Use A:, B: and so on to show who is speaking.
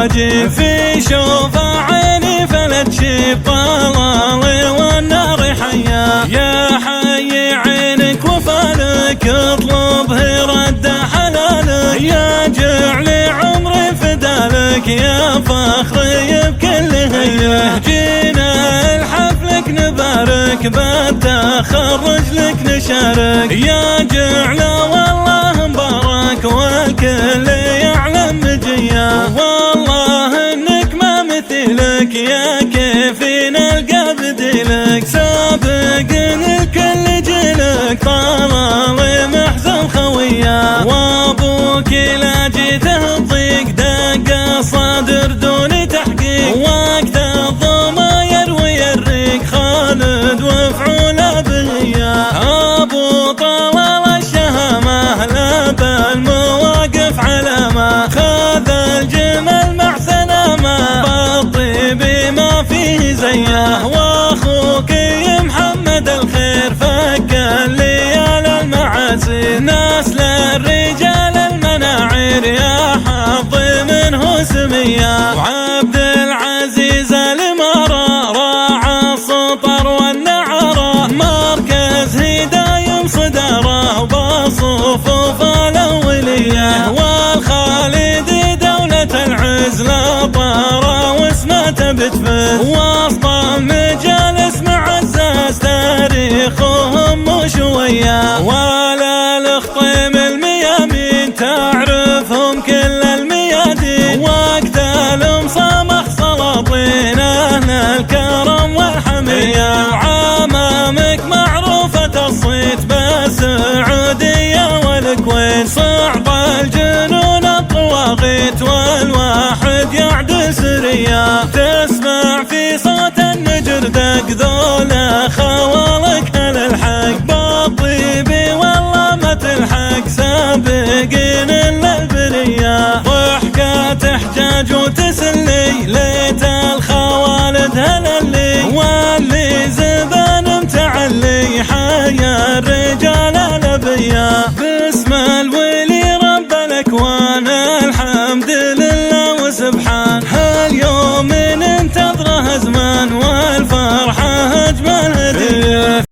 A: واجب في شوف عيني فلت شيب طلالي والنار حيا يا حي عينك وفالك اطلبه رد حلالك يا جعل عمري فدالك يا فخري بكل هيه جينا الحفلك نبارك بالتخرج لك نشارك يا جعل والله مبارك والكل يعلم مجيه والله انك ما مثلك يا كيف نلقى بديلك سابق الكل جيلك طلالي محزن خويه وابوك لا جيته الضيق دق صدر دون تحقيق وقت الضماير ويريك خالد وفعوله بهيه ابو طلال الشهامه لا بالمواقف علامه خذ الجمل مع سلامه بالطيب ما فيه زيه واخوك محمد الخير فك الليال المعاسي ناس للرجال المناعير يا حظ منه سميه وعبد العزيز المرا راعى السطر والنعره مركز هدايم صدره وبصفوف الاوليه والخالدي دوله العز لطاره واسمته بتفز وسط المجالس معزز تاريخهم شويه ولا الخطيم الميامين تعرفهم كل الميادين وقت المصامح سلاطين اهل الكرم والحميه عمامك معروفه الصيت بالسعوديه والكويت صعب الجنون الطواغيت والواحد يعدل سريه تسمع في صوت النجر دق ذولا خوالي